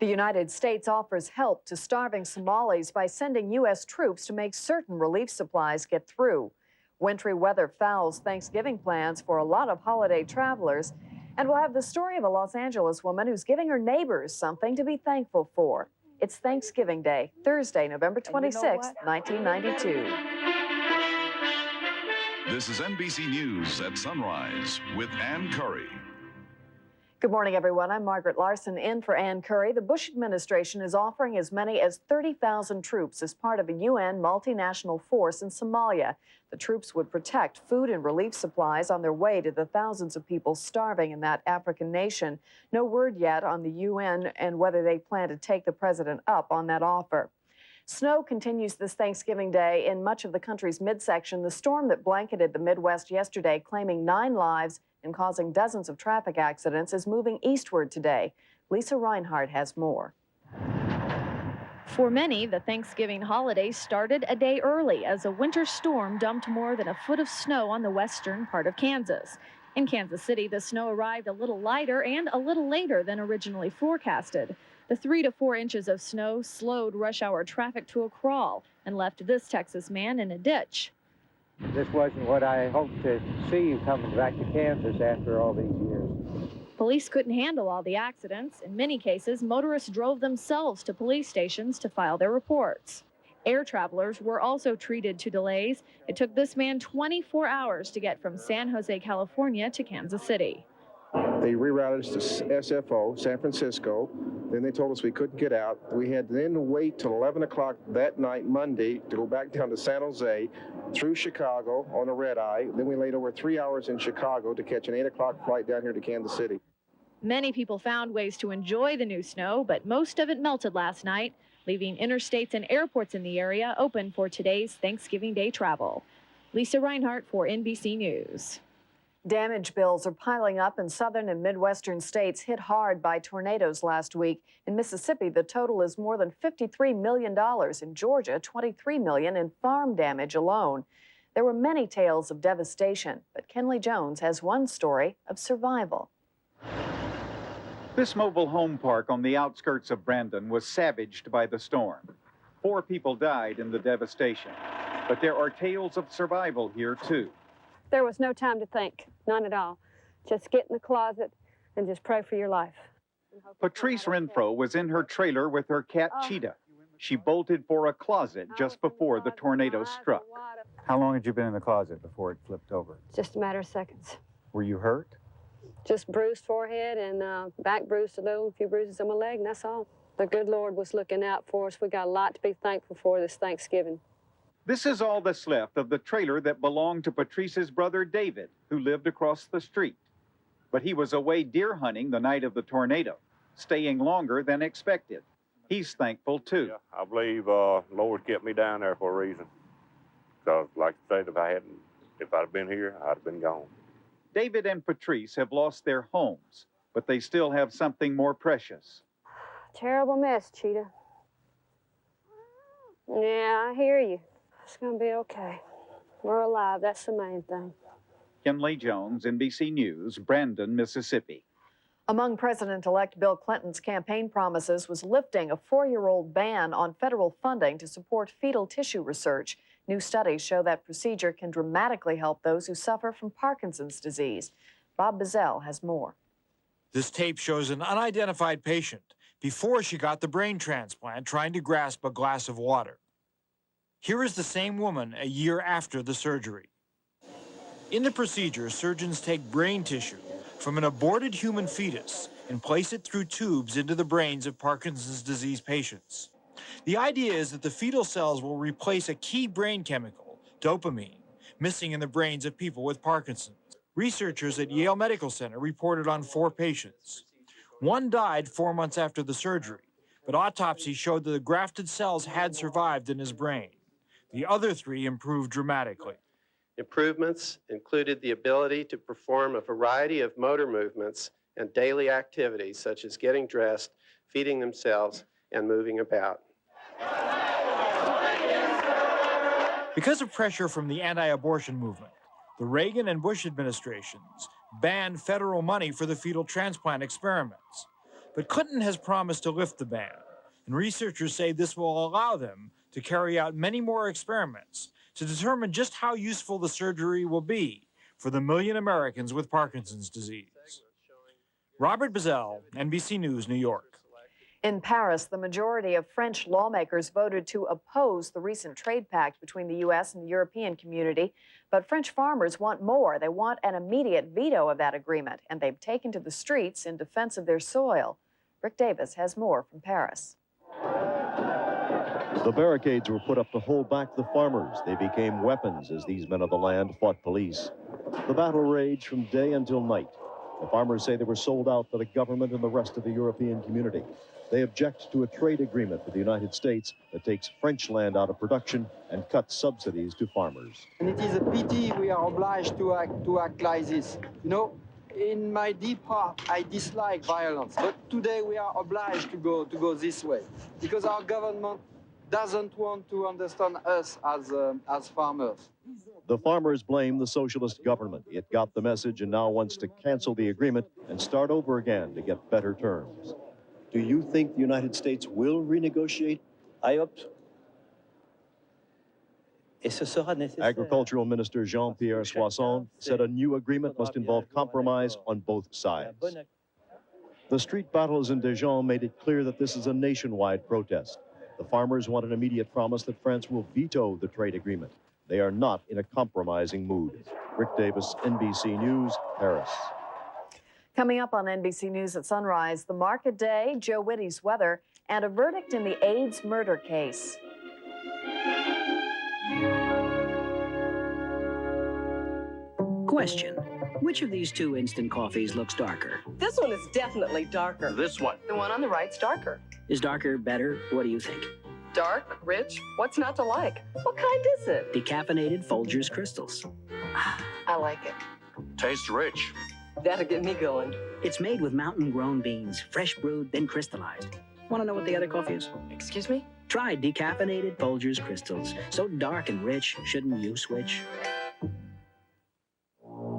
The United States offers help to starving Somalis by sending U.S. troops to make certain relief supplies get through. Wintry weather fouls Thanksgiving plans for a lot of holiday travelers. And we'll have the story of a Los Angeles woman who's giving her neighbors something to be thankful for. It's Thanksgiving Day, Thursday, November 26, 1992. This is NBC News at Sunrise with Ann Curry. Good morning, everyone. I'm Margaret Larson in for Ann Curry. The Bush administration is offering as many as 30,000 troops as part of a UN multinational force in Somalia. The troops would protect food and relief supplies on their way to the thousands of people starving in that African nation. No word yet on the UN and whether they plan to take the president up on that offer. Snow continues this Thanksgiving Day in much of the country's midsection. The storm that blanketed the Midwest yesterday, claiming 9 lives and causing dozens of traffic accidents, is moving eastward today. Lisa Reinhardt has more. For many, the Thanksgiving holiday started a day early as a winter storm dumped more than a foot of snow on the western part of Kansas. In Kansas City, the snow arrived a little lighter and a little later than originally forecasted. The 3 to 4 inches of snow slowed rush hour traffic to a crawl and left this Texas man in a ditch. This wasn't what I hoped to see coming back to Kansas after all these years. Police couldn't handle all the accidents. In many cases, motorists drove themselves to police stations to file their reports. Air travelers were also treated to delays. It took this man 24 hours to get from San Jose, California to Kansas City. They rerouted us to SFO, San Francisco. Then they told us we couldn't get out. We had to then wait till 11 o'clock that night, Monday, to go back down to San Jose, through Chicago on a red eye. Then we laid over 3 hours in Chicago to catch an 8 o'clock flight down here to Kansas City. Many people found ways to enjoy the new snow, but most of it melted last night, leaving interstates and airports in the area open for today's Thanksgiving Day travel. Lisa Reinhardt for NBC News. Damage bills are piling up in southern and midwestern states hit hard by tornadoes last week. In Mississippi, the total is more than $53 million. In Georgia, $23 million in farm damage alone. There were many tales of devastation, but Kenley Jones has one story of survival. This mobile home park on the outskirts of Brandon was savaged by the storm. 4 people died in the devastation, but there are tales of survival here too. There was no time to think, none at all. Just get in the closet and just pray for your life. Patrice Renfro was in her trailer with her cat Cheetah. She bolted for a closet just before the tornado struck. How long had you been in the closet before it flipped over? Just a matter of seconds. Were you hurt? Just bruised forehead and back bruised a little, a few bruises on my leg, and that's all. The good Lord was looking out for us. We got a lot to be thankful for this Thanksgiving. This is all that's left of the trailer that belonged to Patrice's brother David, who lived across the street. But he was away deer hunting the night of the tornado, staying longer than expected. He's thankful too. Yeah, I believe Lord kept me down there for a reason. Because like I said, if I'd have been here, I'd have been gone. David and Patrice have lost their homes, but they still have something more precious. Terrible mess, Cheetah. Yeah, I hear you. It's going to be okay. We're alive. That's the main thing. Kenley Jones, NBC News, Brandon, Mississippi. Among President-elect Bill Clinton's campaign promises was lifting a 4-year-old ban on federal funding to support fetal tissue research. New studies show that procedure can dramatically help those who suffer from Parkinson's disease. Bob Bazell has more. This tape shows an unidentified patient before she got the brain transplant trying to grasp a glass of water. Here is the same woman a year after the surgery. In the procedure, surgeons take brain tissue from an aborted human fetus and place it through tubes into the brains of Parkinson's disease patients. The idea is that the fetal cells will replace a key brain chemical, dopamine, missing in the brains of people with Parkinson's. Researchers at Yale Medical Center reported on 4 patients. 1 died 4 months after the surgery, but autopsy showed that the grafted cells had survived in his brain. The other 3 improved dramatically. Improvements included the ability to perform a variety of motor movements and daily activities such as getting dressed, feeding themselves, and moving about. Because of pressure from the anti-abortion movement, the Reagan and Bush administrations banned federal money for the fetal transplant experiments. But Clinton has promised to lift the ban, and researchers say this will allow them to carry out many more experiments to determine just how useful the surgery will be for the million Americans with Parkinson's disease. Robert Bazell, NBC News, New York. In Paris, the majority of French lawmakers voted to oppose the recent trade pact between the U.S. and the European community. But French farmers want more. They want an immediate veto of that agreement, and they've taken to the streets in defense of their soil. Rick Davis has more from Paris. The barricades were put up to hold back the farmers. They became weapons as these men of the land fought police. The battle raged from day until night. The farmers say they were sold out by the government and the rest of the European community. They object to a trade agreement with the United States that takes French land out of production and cuts subsidies to farmers. And it is a pity we are obliged to act like this. You know, in my deep heart, I dislike violence, but today we are obliged to go this way because our government doesn't want to understand us as farmers. The farmers blame the socialist government. It got the message and now wants to cancel the agreement and start over again to get better terms. Do you think the United States will renegotiate? I hope so. Et ce sera nécessaire. Agricultural Minister Jean-Pierre Soisson said a new agreement must involve compromise on both sides. The street battles in Dijon made it clear that this is a nationwide protest. The farmers want an immediate promise that France will veto the trade agreement. They are not in a compromising mood. Rick Davis, NBC News, Paris. Coming up on NBC News at sunrise, the market day, Joe Whitty's weather, and a verdict in the AIDS murder case. Question: which of these two instant coffees looks darker? This one is definitely darker. This one. The one on the right's darker. Is darker better? What do you think? Dark, rich, what's not to like? What kind is it? Decaffeinated Folgers Crystals. I like it. Tastes rich. That'll get me going. It's made with mountain-grown beans, fresh brewed, then crystallized. Want to know what the other coffee is? Excuse me? Try decaffeinated Folgers Crystals. So dark and rich, shouldn't you switch?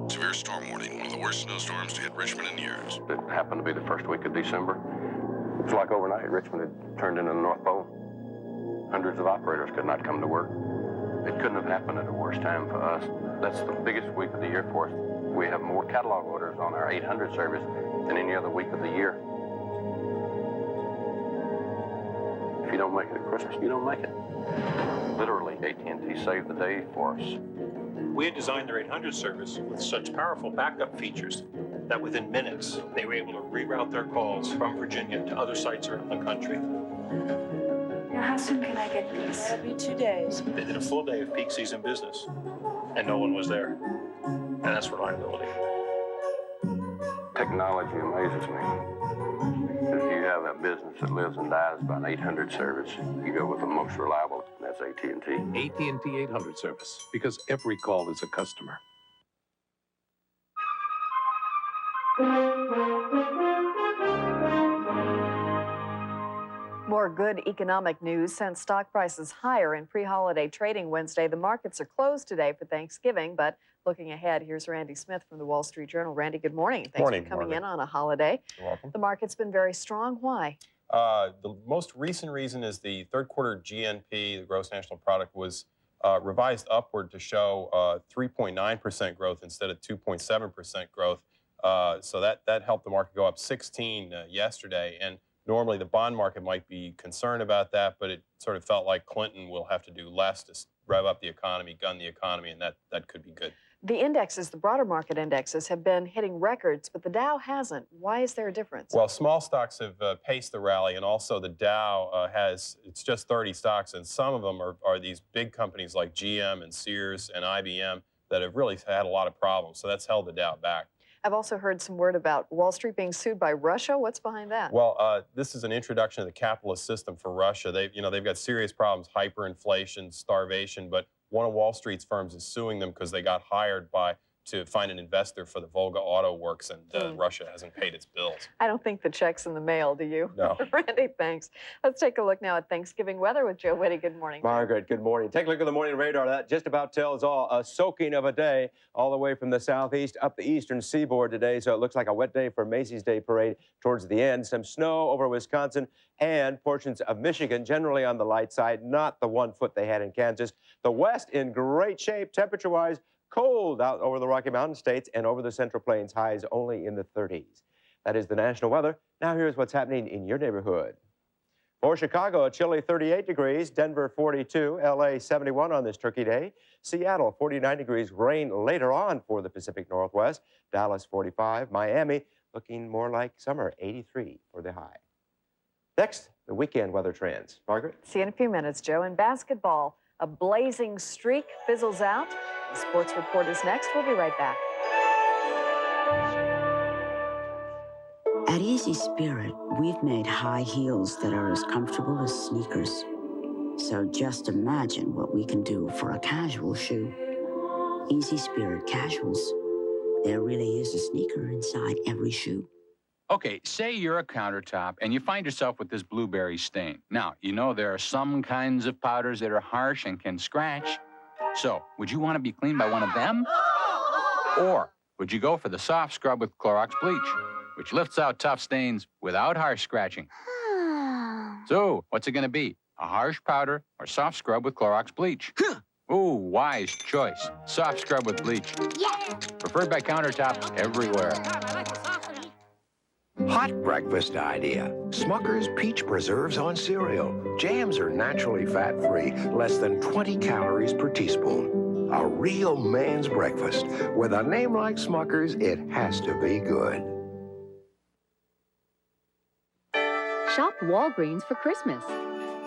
Severe storm warning, one of the worst snowstorms to hit Richmond in years. It happened to be the first week of December. It was like overnight, Richmond had turned into the North Pole. Hundreds of operators could not come to work. It couldn't have happened at a worse time for us. That's the biggest week of the year for us. We have more catalog orders on our 800 service than any other week of the year. If you don't make it at Christmas, you don't make it. Literally, AT&T saved the day for us. We had designed their 800 service with such powerful backup features that within minutes, they were able to reroute their calls from Virginia to other sites around the country. Now, how soon can I get these? It'll be 2 days. They did a full day of peak season business, and no one was there. And that's reliability. Technology amazes me. If you have a business that lives and dies by an 800 service, you go with the most reliable, and that's AT&T. AT&T 800 service, because every call is a customer. More good economic news sent stock prices higher in pre-holiday trading Wednesday. The markets are closed today for Thanksgiving, but looking ahead, here's Randy Smith from the Wall Street Journal. Randy, good morning. Thanks for coming in on a holiday. You're welcome. The market's been very strong. Why? The most recent reason is the third quarter GNP, the gross national product, was revised upward to show 3.9% growth instead of 2.7% growth. So that helped the market go up 16 yesterday. And normally the bond market might be concerned about that, but it sort of felt like Clinton will have to do less to rev up the economy, gun the economy, and that could be good. The indexes, the broader market indexes, have been hitting records, but the Dow hasn't. Why is there a difference? Well, small stocks have paced the rally, and also the Dow it's just 30 stocks, and some of them are these big companies like GM and Sears and IBM that have really had a lot of problems, so that's held the Dow back. I've also heard some word about Wall Street being sued by Russia. What's behind that? Well, this is an introduction to the capitalist system for Russia. They've got serious problems, hyperinflation, starvation, but one of Wall Street's firms is suing them because they got hired by to find an investor for the Volga Auto Works, and Russia hasn't paid its bills. I don't think the check's in the mail, do you? No. Randy, thanks. Let's take a look now at Thanksgiving weather with Joe Whitty. Good morning. Margaret, good morning. Take a look at the morning radar. That just about tells all. A soaking of a day all the way from the southeast up the eastern seaboard today. So it looks like a wet day for Macy's Day Parade towards the end. Some snow over Wisconsin and portions of Michigan, generally on the light side, not the 1 foot they had in Kansas. The west in great shape temperature-wise. Cold out over the Rocky Mountain states and over the Central Plains, highs only in the 30s. That is the national weather. Now here's what's happening in your neighborhood. For Chicago, a chilly 38 degrees, Denver 42, LA 71 on this Turkey Day, Seattle 49 degrees, rain later on for the Pacific Northwest, Dallas 45, Miami looking more like summer, 83 for the high. Next, the weekend weather trends. Margaret? See you in a few minutes, Joe. In basketball, a blazing streak fizzles out. The sports report is next. We'll be right back. At Easy Spirit, we've made high heels that are as comfortable as sneakers. So just imagine what we can do for a casual shoe. Easy Spirit casuals. There really is a sneaker inside every shoe. Okay, say you're a countertop and you find yourself with this blueberry stain. Now, you know there are some kinds of powders that are harsh and can scratch. So, would you want to be cleaned by one of them? Or would you go for the soft scrub with Clorox bleach, which lifts out tough stains without harsh scratching? So, what's it going to be? A harsh powder or soft scrub with Clorox bleach? Ooh, wise choice. Soft scrub with bleach. Yeah! Preferred by countertops everywhere. Hot breakfast idea. Smucker's Peach Preserves on cereal. Jams are naturally fat-free, less than 20 calories per teaspoon. A real man's breakfast. With a name like Smucker's, it has to be good. Shop Walgreens for Christmas.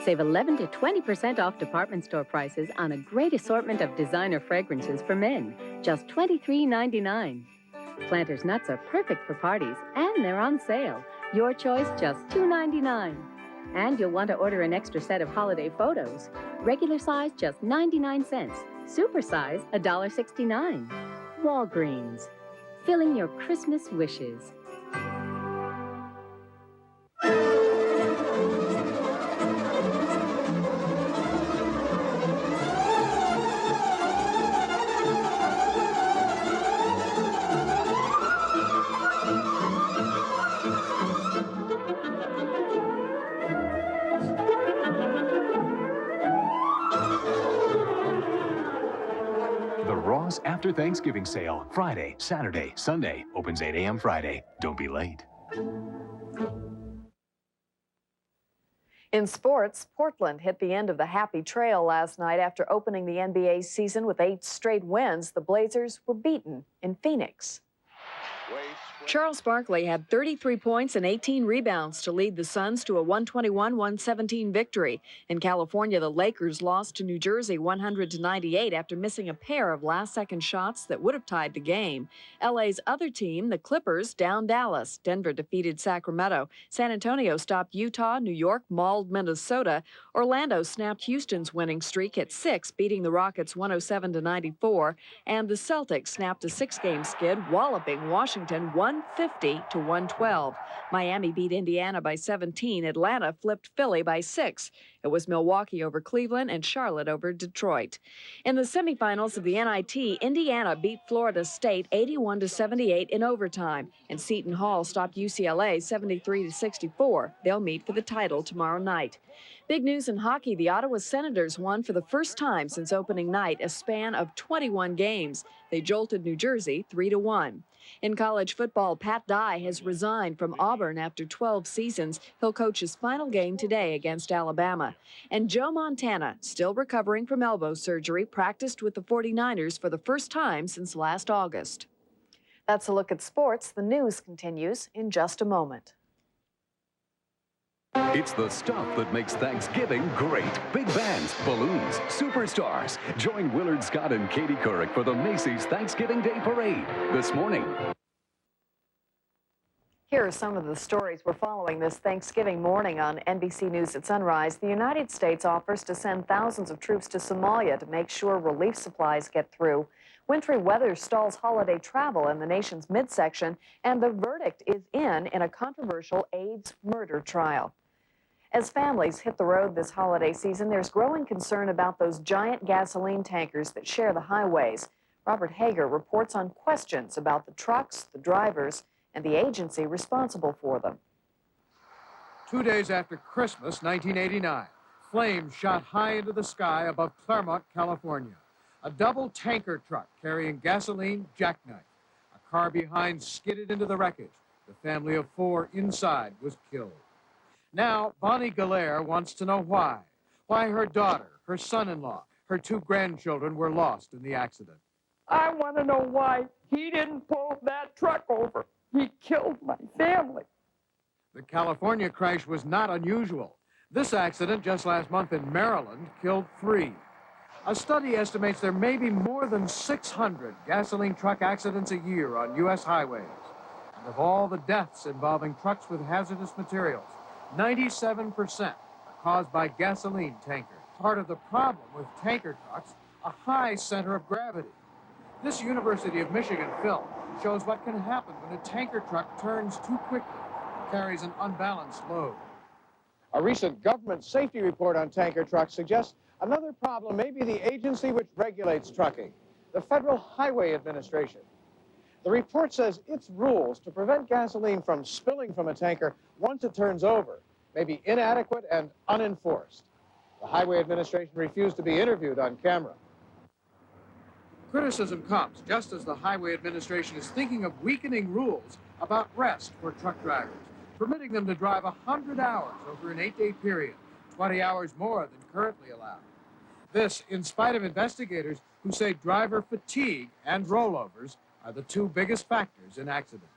Save 11 to 20% off department store prices on a great assortment of designer fragrances for men. Just $23.99. Planters nuts are perfect for parties, and they're on sale. Your choice, just $2.99. And you'll want to order an extra set of holiday photos. Regular size, just 99 cents. Super size, $1.69. Walgreens, filling your Christmas wishes. After Thanksgiving sale, Friday, Saturday, Sunday. Opens 8 a.m. Friday. Don't be late. In sports, Portland hit the end of the happy trail last night after opening the NBA season with 8 straight wins. The Blazers were beaten in Phoenix. Charles Barkley had 33 points and 18 rebounds to lead the Suns to a 121-117 victory. In California, the Lakers lost to New Jersey 100-98 after missing a pair of last-second shots that would have tied the game. LA's other team, the Clippers, downed Dallas. Denver defeated Sacramento. San Antonio stopped Utah. New York mauled Minnesota. Orlando snapped Houston's winning streak at 6, beating the Rockets 107-94. And the Celtics snapped a 6-game skid, walloping Washington 150-112. Miami beat Indiana by 17. Atlanta flipped Philly by 6. It was Milwaukee over Cleveland and Charlotte over Detroit. In the semifinals of the NIT, Indiana beat Florida State 81-78 in overtime, and Seton Hall stopped UCLA 73-64. They'll meet for the title tomorrow night. Big news in hockey, the Ottawa Senators won for the first time since opening night a span of 21 games. They jolted New Jersey 3-1. In college football, Pat Dye has resigned from Auburn after 12 seasons. He'll coach his final game today against Alabama. And Joe Montana, still recovering from elbow surgery, practiced with the 49ers for the first time since last August. That's a look at sports. The news continues in just a moment. It's the stuff that makes Thanksgiving great. Big bands, balloons, superstars. Join Willard Scott and Katie Couric for the Macy's Thanksgiving Day Parade this morning. Here are some of the stories we're following this Thanksgiving morning on NBC News at Sunrise. The United States offers to send thousands of troops to Somalia to make sure relief supplies get through. Wintry weather stalls holiday travel in the nation's midsection, and the verdict is in a controversial AIDS murder trial. As families hit the road this holiday season, there's growing concern about those giant gasoline tankers that share the highways. Robert Hager reports on questions about the trucks, the drivers, and the agency responsible for them. 2 days after Christmas, 1989, flames shot high into the sky above Claremont, California. A double tanker truck carrying gasoline jackknifed. A car behind skidded into the wreckage. The family of 4 inside was killed. Now, Bonnie Galaire wants to know why. Why her daughter, her son-in-law, her 2 grandchildren were lost in the accident. I want to know why he didn't pull that truck over. He killed my family. The California crash was not unusual. This accident just last month in Maryland killed 3. A study estimates there may be more than 600 gasoline truck accidents a year on U.S. highways. And of all the deaths involving trucks with hazardous materials, 97% are caused by gasoline tankers. Part of the problem with tanker trucks, a high center of gravity. This University of Michigan film shows what can happen when a tanker truck turns too quickly, carries an unbalanced load. A recent government safety report on tanker trucks suggests another problem may be the agency which regulates trucking, the Federal Highway Administration. The report says its rules to prevent gasoline from spilling from a tanker once it turns over may be inadequate and unenforced. The Highway Administration refused to be interviewed on camera. Criticism comes just as the Highway Administration is thinking of weakening rules about rest for truck drivers, permitting them to drive 100 hours over an 8-day period, 20 hours more than currently allowed. This, in spite of investigators who say driver fatigue and rollovers are the 2 biggest factors in accidents.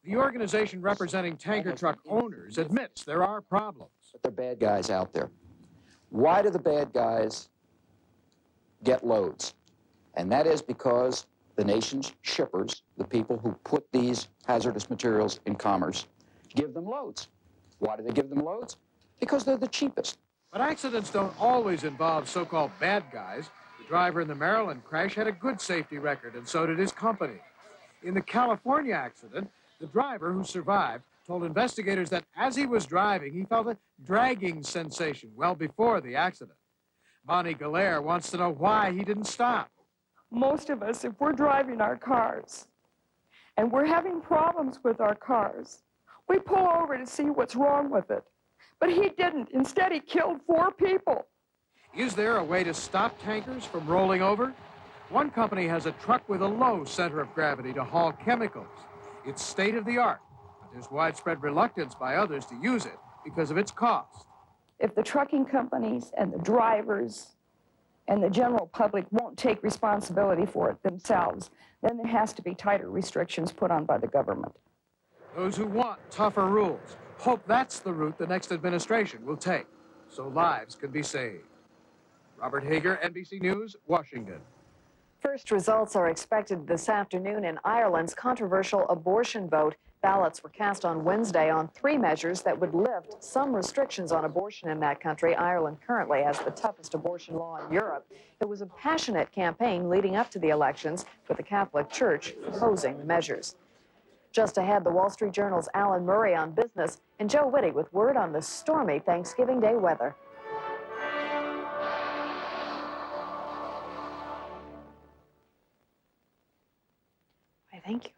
The organization representing tanker truck owners admits there are problems. But there are bad guys out there. Why do the bad guys get loads? And that is because the nation's shippers, the people who put these hazardous materials in commerce, give them loads. Why do they give them loads? Because they're the cheapest. But accidents don't always involve so-called bad guys. The driver in the Maryland crash had a good safety record, and so did his company. In the California accident, the driver who survived told investigators that as he was driving, he felt a dragging sensation well before the accident. Bonnie Galaire wants to know why he didn't stop. Most of us, if we're driving our cars and we're having problems with our cars, we pull over to see what's wrong with it. But he didn't. Instead, he killed 4 people. Is there a way to stop tankers from rolling over? One company has a truck with a low center of gravity to haul chemicals. It's state-of-the-art, but there's widespread reluctance by others to use it because of its cost. If the trucking companies and the drivers and the general public won't take responsibility for it themselves, then there has to be tighter restrictions put on by the government. Those who want tougher rules hope that's the route the next administration will take, so lives can be saved. Robert Hager, NBC News, Washington. First results are expected this afternoon in Ireland's controversial abortion vote. Ballots were cast on Wednesday on 3 measures that would lift some restrictions on abortion in that country. Ireland currently has the toughest abortion law in Europe. It was a passionate campaign leading up to the elections, with the Catholic Church opposing the measures. Just ahead, the Wall Street Journal's Alan Murray on business, and Joe Whitty with word on the stormy Thanksgiving Day weather. Why, thank you.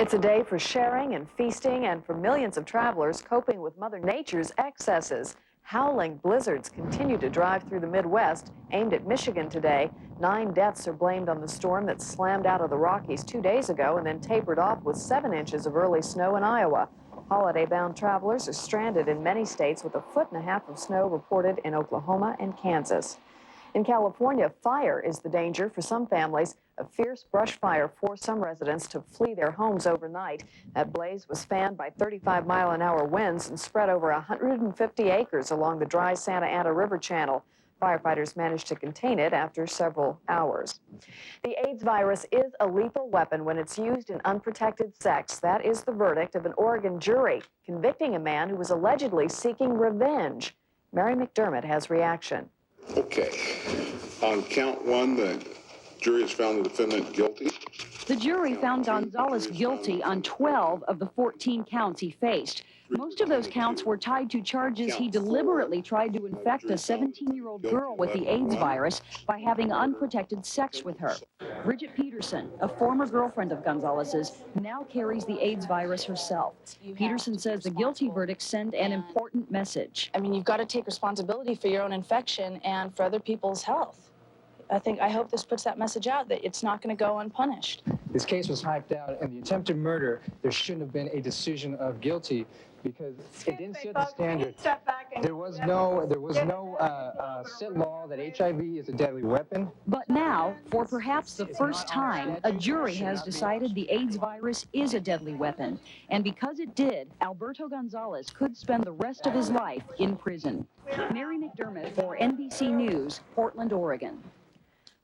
It's a day for sharing and feasting, and for millions of travelers coping with Mother Nature's excesses. Howling blizzards continue to drive through the Midwest, aimed at Michigan today. 9 deaths are blamed on the storm that slammed out of the Rockies 2 days ago and then tapered off with 7 inches of early snow in Iowa. Holiday-bound travelers are stranded in many states, with 1.5 feet of snow reported in Oklahoma and Kansas. In California, fire is the danger for some families. A fierce brush fire forced some residents to flee their homes overnight. That blaze was fanned by 35-mile-an-hour winds and spread over 150 acres along the dry Santa Ana River channel. Firefighters managed to contain it after several hours. The AIDS virus is a lethal weapon when it's used in unprotected sex. That is the verdict of an Oregon jury convicting a man who was allegedly seeking revenge. Mary McDermott has reaction. Okay. On count one, the jury has found the defendant guilty. The jury found Gonzalez guilty on 12 of the 14 counts he faced. Most of those counts were tied to charges he deliberately tried to infect a 17-year-old girl with the AIDS virus by having unprotected sex with her. Bridget Peterson, a former girlfriend of Gonzalez's, now carries the AIDS virus herself. Peterson says the guilty verdicts send an important message. I mean, you've got to take responsibility for your own infection and for other people's health. I hope this puts that message out that it's not going to go unpunished. This case was hyped out, and the attempted murder, there shouldn't have been a decision of guilty because it didn't set the standard. There was no set law that HIV is a deadly weapon. But now, for perhaps the first time, a jury has decided the AIDS virus is a deadly weapon. And because it did, Alberto Gonzalez could spend the rest of his life in prison. Mary McDermott for NBC News, Portland, Oregon.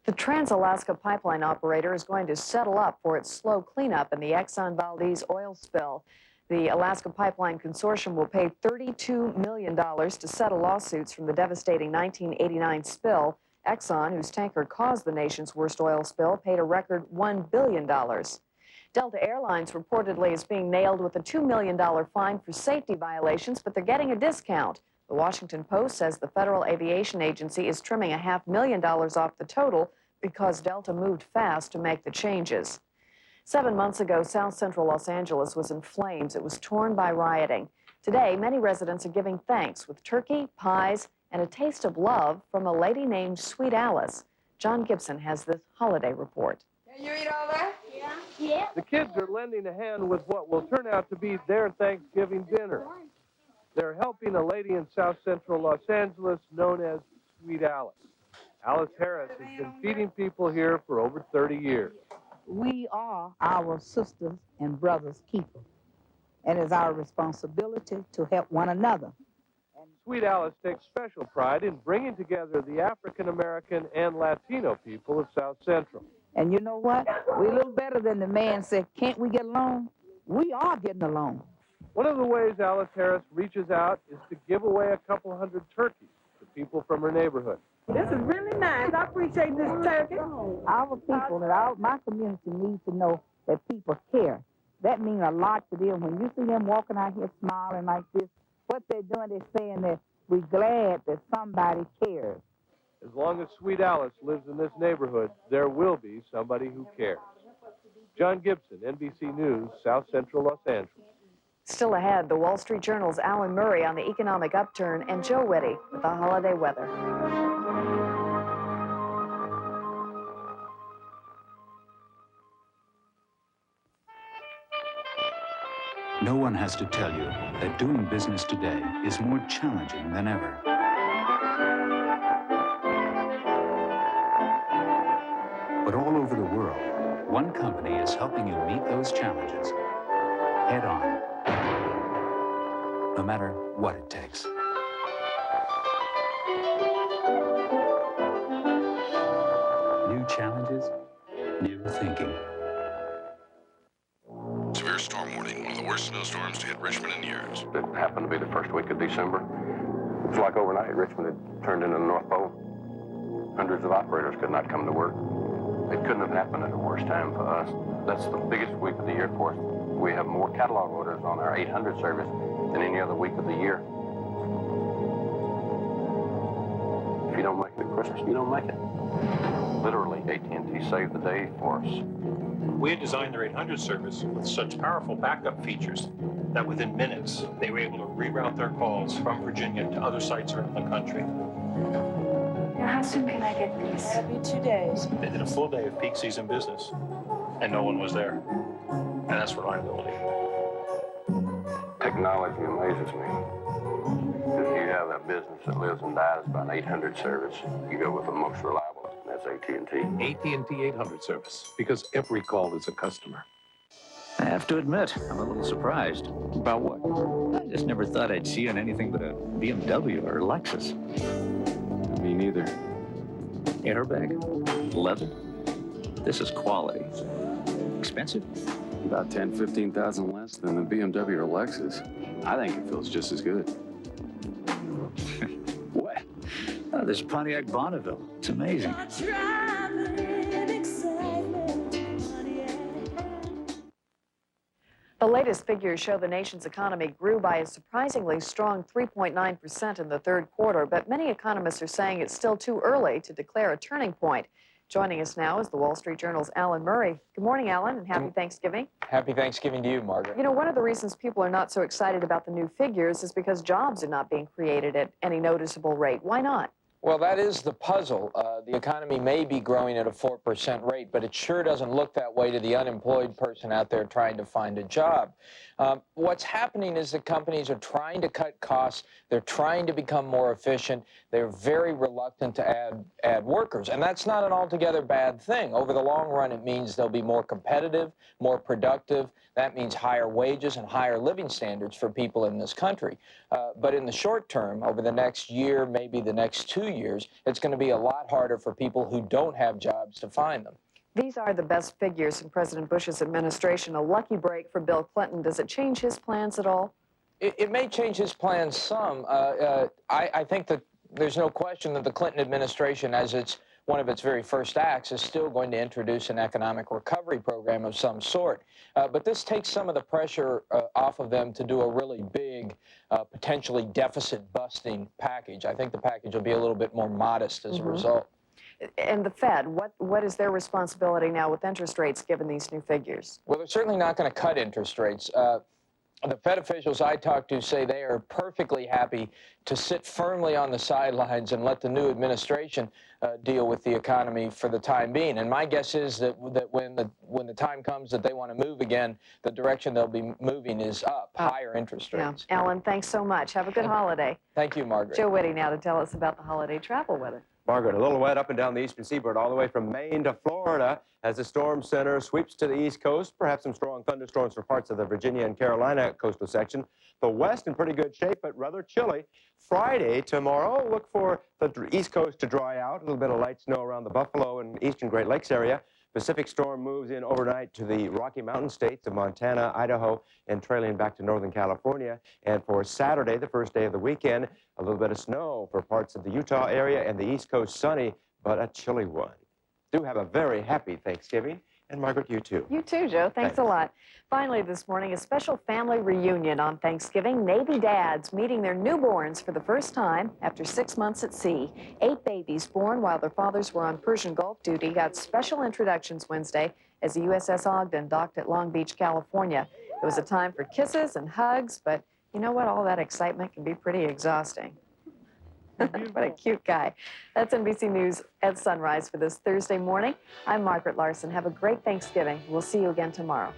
The Trans-Alaska pipeline operator is going to settle up for its slow cleanup in the Exxon Valdez oil spill. The Alaska Pipeline Consortium will pay $32 million to settle lawsuits from the devastating 1989 spill. Exxon, whose tanker caused the nation's worst oil spill, paid a record $1 billion. Delta Airlines reportedly is being nailed with a $2 million fine for safety violations, but they're getting a discount. The Washington Post says the Federal Aviation Agency is trimming $500,000 off the total because Delta moved fast to make the changes. 7 months ago, South Central Los Angeles was in flames. It was torn by rioting. Today, many residents are giving thanks with turkey, pies, and a taste of love from a lady named Sweet Alice. John Gibson has this holiday report. Can you eat all that? Yeah. Yeah. The kids are lending a hand with what will turn out to be their Thanksgiving dinner. They're helping a lady in South Central Los Angeles known as Sweet Alice. Alice Harris has been feeding people here for over 30 years. We are our sisters and brothers' keeper, and it's our responsibility to help one another. Sweet Alice takes special pride in bringing together the African American and Latino people of South Central. And you know what? We're a little better than the man said, can't we get along? We are getting along. One of the ways Alice Harris reaches out is to give away a couple hundred turkeys to people from her neighborhood. This is really nice. I appreciate this turkey. Our people and my community need to know that people care. That means a lot to them. When you see them walking out here smiling like this, what they're doing, they're saying that we're glad that somebody cares. As long as Sweet Alice lives in this neighborhood, there will be somebody who cares. John Gibson, NBC News, South Central Los Angeles. Still ahead, the Wall Street Journal's Alan Murray on the economic upturn and Joe Whitty with the holiday weather. No one has to tell you that doing business today is more challenging than ever. But all over the world, one company is helping you meet those challenges head on, no matter what it takes. New challenges, new thinking. Severe storm warning, one of the worst snowstorms to hit Richmond in years. It happened to be the first week of December. It was like overnight, Richmond had turned into the North Pole. Hundreds of operators could not come to work. It couldn't have happened at a worse time for us. That's the biggest week of the year for us. We have more catalog orders on our 800 service than any other week of the year. If you don't make it at Christmas, you don't make it. Literally, AT&T saved the day for us. We had designed their 800 service with such powerful backup features that within minutes, they were able to reroute their calls from Virginia to other sites around the country. Now, how soon can I get these? It'll be 2 days. They did a full day of peak season business, and no one was there. And that's reliability. Technology amazes me. If you have a business that lives and dies by an 800 service, you go with the most reliable, and that's AT&T. AT&T 800 service, because every call is a customer. I have to admit, I'm a little surprised. About what? I just never thought I'd see you on anything but a BMW or a Lexus. To be neither. Airbag? Leather? This is quality. Expensive? About 10, 15,000 less than a BMW or Lexus. I think it feels just as good. What? Oh, there's Pontiac Bonneville. It's amazing. The latest figures show the nation's economy grew by a surprisingly strong 3.9% in the third quarter, but many economists are saying it's still too early to declare a turning point. Joining us now is the Wall Street Journal's Alan Murray. Good morning, Alan, and happy Thanksgiving. Happy Thanksgiving to you, Margaret. You know, one of the reasons people are not so excited about the new figures is because jobs are not being created at any noticeable rate. Why not? Well, that is the puzzle. The economy may be growing at a 4% rate, but it sure doesn't look that way to the unemployed person out there trying to find a job. What's happening is that companies are trying to cut costs. They're trying to become more efficient. They're very reluctant to add workers, and that's not an altogether bad thing. Over the long run, it means they'll be more competitive, more productive. That means higher wages and higher living standards for people in this country. But in the short term, over the next year, maybe the next 2 years, it's going to be a lot harder for people who don't have jobs to find them. These are the best figures in President Bush's administration. A lucky break for Bill Clinton. Does it change his plans at all? It may change his plans some. I think that there's no question that the Clinton administration, as one of its very first acts, is still going to introduce an economic recovery program of some sort. But this takes some of the pressure off of them to do a really big, potentially deficit-busting package. I think the package will be a little bit more modest as a result. And the Fed, what is their responsibility now with interest rates given these new figures? Well, they're certainly not going to cut interest rates. The Fed officials I talked to say they are perfectly happy to sit firmly on the sidelines and let the new administration deal with the economy for the time being. And my guess is that when the time comes that they want to move again, the direction they'll be moving is up, higher interest rates. Yeah. Alan, thanks so much. Have a good holiday. Thank you, Margaret. Joe Whitty now to tell us about the holiday travel weather. Margaret, a little wet up and down the eastern seaboard, all the way from Maine to Florida as the storm center sweeps to the east coast. Perhaps some strong thunderstorms for parts of the Virginia and Carolina coastal section. The west in pretty good shape, but rather chilly. Friday, tomorrow, look for the east coast to dry out. A little bit of light snow around the Buffalo and eastern Great Lakes area. Pacific storm moves in overnight to the Rocky Mountain states of Montana, Idaho, and trailing back to northern California. And for Saturday, the first day of the weekend, a little bit of snow for parts of the Utah area and the East Coast sunny, but a chilly one. Do have a very happy Thanksgiving. And Margaret, you too. You too, Joe. Thanks a lot. Finally this morning, a special family reunion on Thanksgiving. Navy dads meeting their newborns for the first time after 6 months at sea. 8 babies born while their fathers were on Persian Gulf duty got special introductions Wednesday as the USS Ogden docked at Long Beach, California. It was a time for kisses and hugs, but you know what? All that excitement can be pretty exhausting. What a cute guy. That's NBC News at sunrise for this Thursday morning. I'm Margaret Larson. Have a great Thanksgiving. We'll see you again tomorrow.